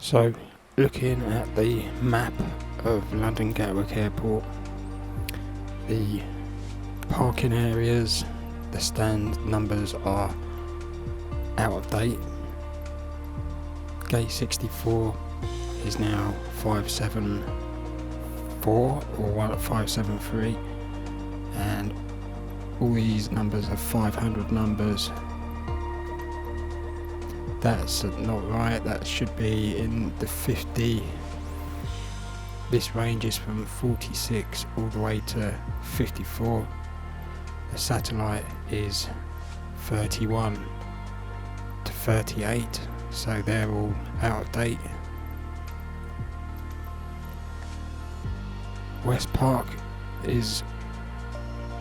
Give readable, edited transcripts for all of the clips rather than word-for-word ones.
So, looking at the map of London Gatwick Airport, the parking areas, the stand numbers are out of date. Gate 64 is now 574 or 573, and all these numbers are 500 numbers. That's not right, that should be in the 50. This ranges from 46 all the way to 54. The satellite is 31 to 38, so they're all out of date. West Park is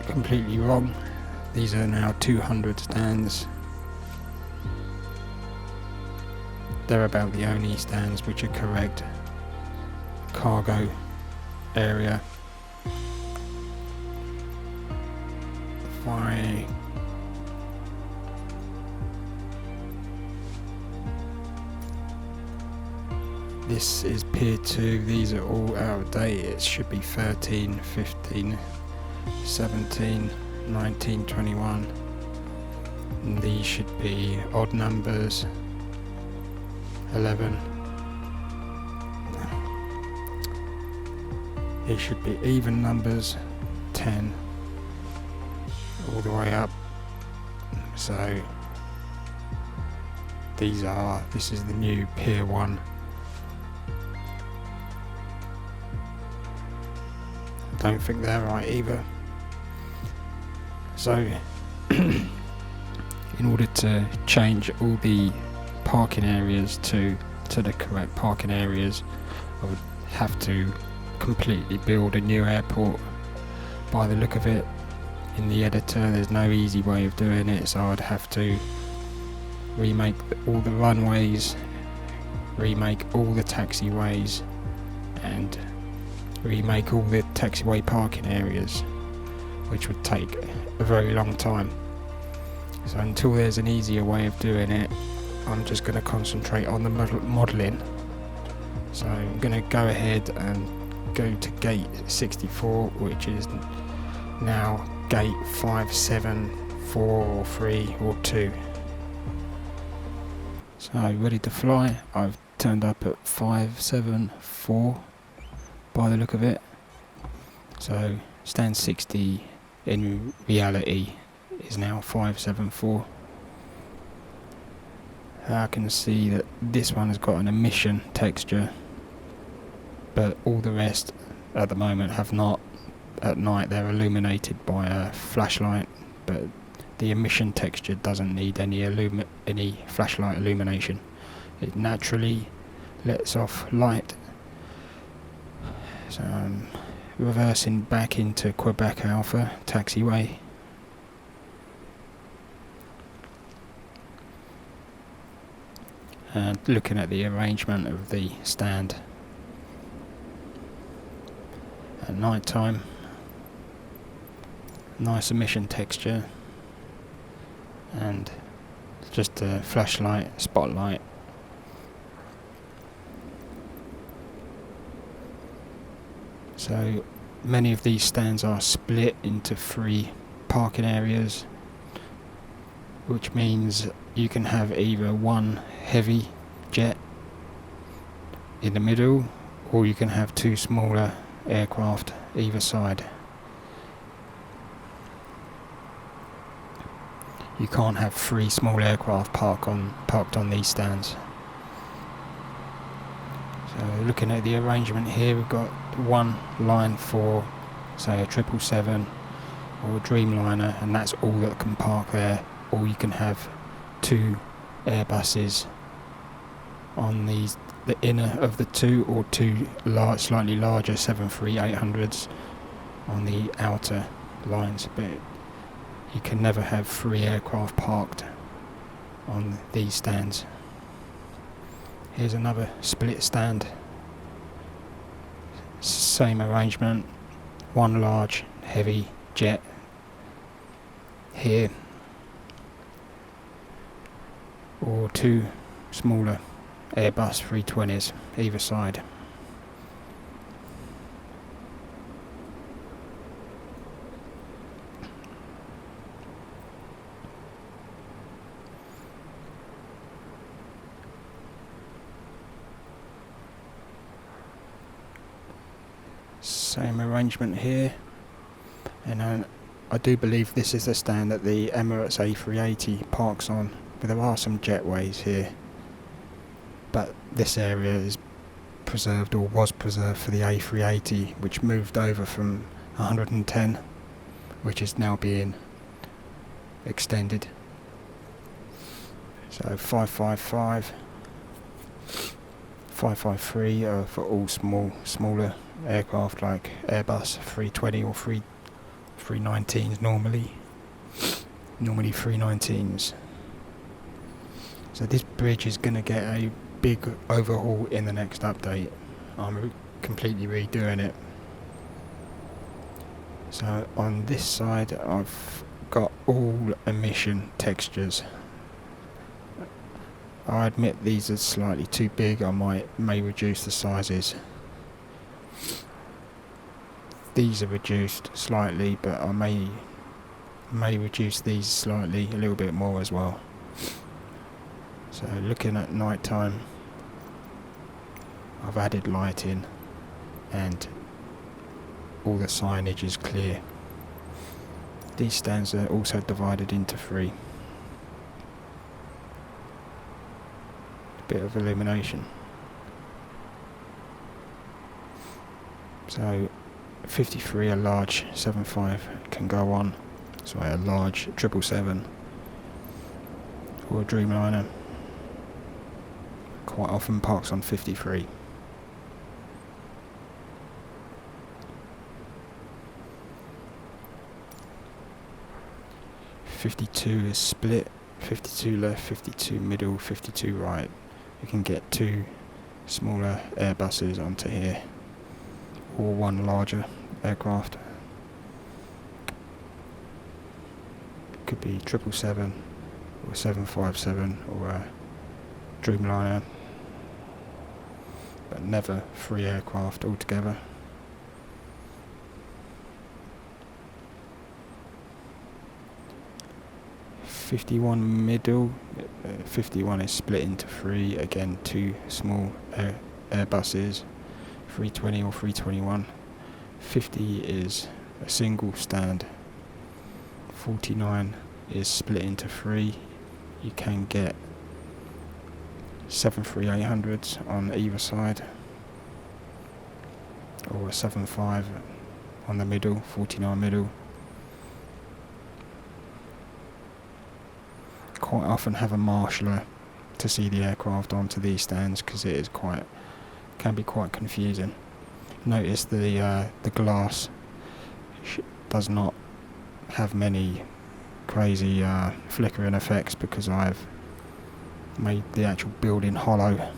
completely wrong. These are now 200 stands. They're about the only stands which are correct. Cargo area. This is Pier 2, these are all out of date. It should be 13, 15, 17, 19, 21. And these should be odd numbers. 11. It should be even numbers. 10. All the way up. So this is the new Pier 1. I don't think they're right either. So in order to change all the parking areas to the correct parking areas, I would have to completely build a new airport. By the look of it in the editor, there's no easy way of doing it, so I'd have to remake all the runways, remake all the taxiways, and remake all the taxiway parking areas, which would take a very long time. So until there's an easier way of doing it, I'm just going to concentrate on the modelling. So I'm going to go ahead and go to gate 64, which is now gate 574 or 3 or 2. So ready to fly. I've turned up at 574 by the look of it. So stand 60 in reality is now 574. I can see that this one has got an emission texture, but all the rest at the moment have not. At night they're illuminated by a flashlight, but the emission texture doesn't need any flashlight illumination. It naturally lets off light. So I'm reversing back into Quebec Alpha taxiway. And looking at the arrangement of the stand at night time, nice emission texture, and just a flashlight spotlight. So many of these stands are split into 3 parking areas, which means you can have either one heavy jet in the middle, or you can have 2 smaller aircraft either side. You can't have 3 small aircraft parked on these stands. So looking at the arrangement here, we've got one line for, say, a 777 or a Dreamliner, and that's all that can park there. Or you can have 2 Airbuses on the inner of the 2, or 2 slightly larger 737-800s on the outer lines, but you can never have 3 aircraft parked on these stands. Here's another split stand. Same arrangement, one large heavy jet here, or 2 smaller Airbus 320s either side. Same arrangement here, and I do believe this is the stand that the Emirates A380 parks on, but there are some jetways here, but this area is preserved, or was preserved, for the A380, which moved over from 110, which is now being extended. So 555, 553 are for all smaller aircraft like Airbus 320 or 319s normally 319s. So this bridge is going to get a big overhaul in the next update. I'm completely redoing it. So on this side I've got all emission textures. I admit these are slightly too big. I may reduce the sizes. These are reduced slightly, but I may reduce these slightly, a little bit more as well. So looking at night time, I've added lighting and all the signage is clear. These stands are also divided into 3. A bit of illumination. So 53, a large 75 can go on, so a large 777 or a Dreamliner quite often parks on 53. '52 is split, 52 left, 52 middle, 52 right. You can get 2 smaller Airbuses onto here, or 1 larger aircraft. Could be 777 or 757 or a Dreamliner, but never 3 aircraft altogether. '51 middle, 51 is split into 3, again 2 small Airbuses, 320 or 321. 50 is a single stand. 49 is split into 3. You can get 73800s on either side, or a 75 on the middle, 49 middle. Quite often have a marshaller to see the aircraft onto these stands, because it is can be quite confusing. Notice the glass does not have many crazy flickering effects, because I've made the actual building hollow.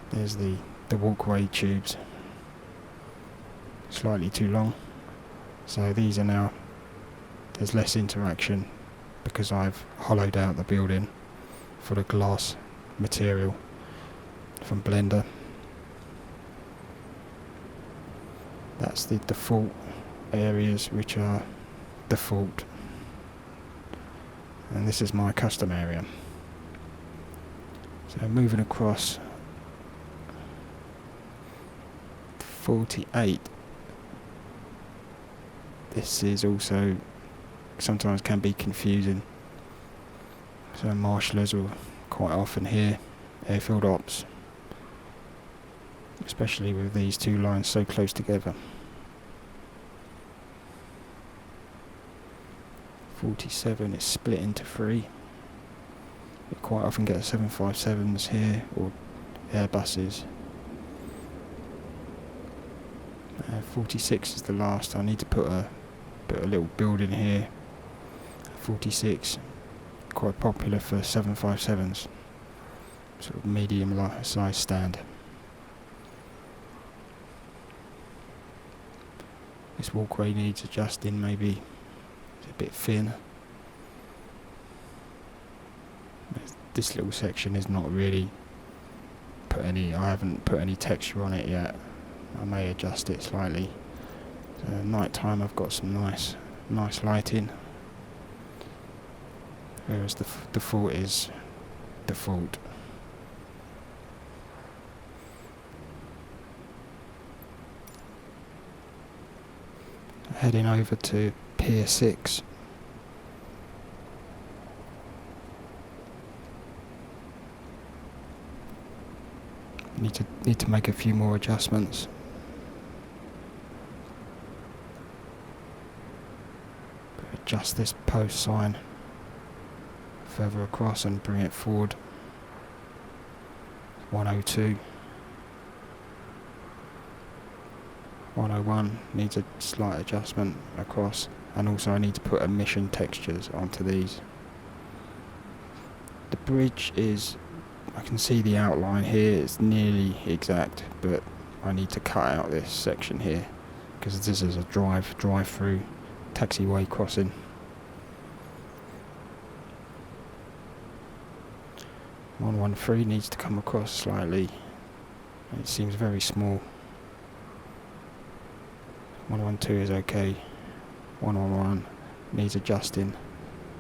There's the walkway tubes, slightly too long, so these are now, there's less interaction because I've hollowed out the building for the glass material from Blender. That's the default areas, which are default, and this is my custom area. So moving across, 48, this is also sometimes can be confusing. So marshallers will quite often here, airfield ops, especially with these 2 lines so close together. 47 is split into 3. You quite often get 757s here, or Airbuses. 46 is the last. I need to put a little building here. 46, quite popular for 757s, sort of medium size stand. This walkway needs adjusting, maybe it's a bit thin. this little section is not really I haven't put any texture on it yet. I may adjust it slightly. So night time I've got some nice lighting, whereas the default is default. Heading over to Pier 6. Need to make a few more adjustments. Adjust this post sign further across and bring it forward. 102. 101 needs a slight adjustment across, and also I need to put emission textures onto these. The bridge is, I can see the outline here, it's nearly exact, but I need to cut out this section here because this is a drive-through taxiway crossing. .113 needs to come across slightly. It seems very small. 112 is okay. 111 needs adjusting,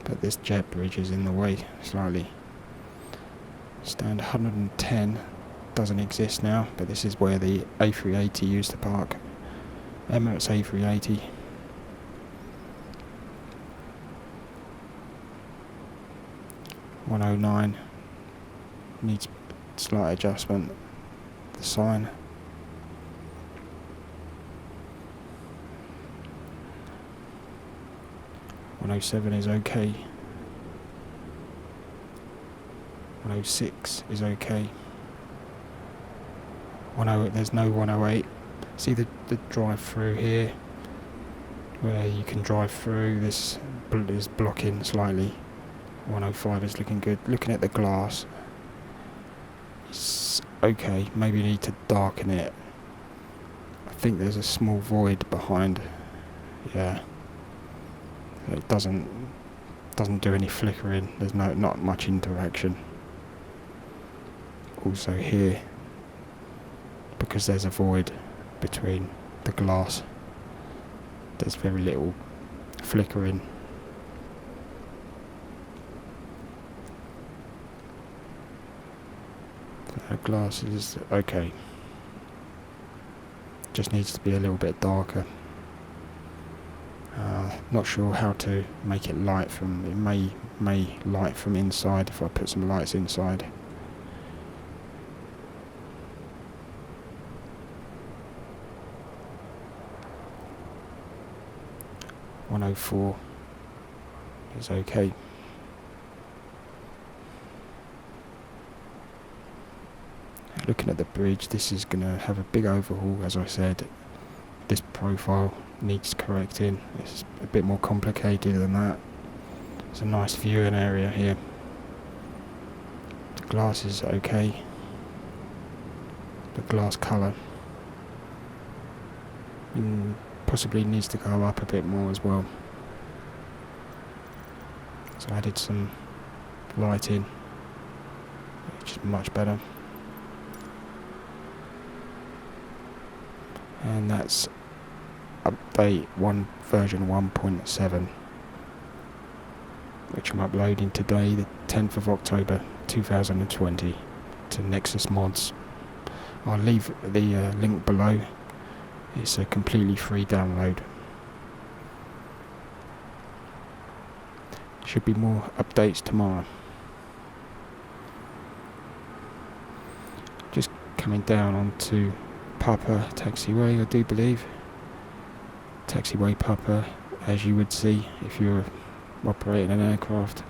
but this jet bridge is in the way slightly. Stand 110 doesn't exist now, but this is where the A380 used to park. Emirates A380. .109 needs slight adjustment. The sign. .107 is okay. 106 is okay. There's no 108. See the drive through here, where you can drive through. This is blocking slightly. 105 is looking good. Looking at the glass, it's okay. Maybe you need to darken it. I think there's a small void behind. Yeah. It doesn't do any flickering. There's not much interaction. Also here, because there's a void between the glass, there's very little flickering. The glass is okay. Just needs to be a little bit darker. Not sure how to make it light from. It may light from inside if I put some lights inside. .104 is okay. Looking at the bridge, this is going to have a big overhaul, as I said. This profile needs correcting. It's a bit more complicated than that. It's a nice viewing area here. The glass is okay. The glass colour possibly needs to go up a bit more as well. So I added some lighting, which is much better. And that's update version 1.7, which I'm uploading today, the 10th of October 2020, to Nexus Mods. I'll leave the link below. It's a completely free download. Should be more updates tomorrow. Just coming down onto Papa taxiway, I do believe. Taxiway Papa, as you would see if you're operating an aircraft.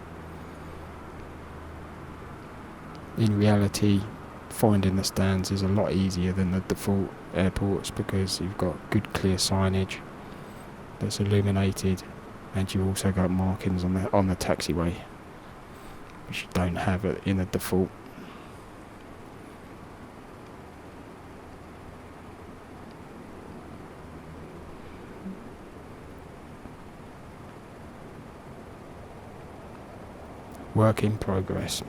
In reality, finding the stands is a lot easier than the default airports because you've got good clear signage that's illuminated, and you've also got markings on the taxiway, which you don't have in the default. Work in progress.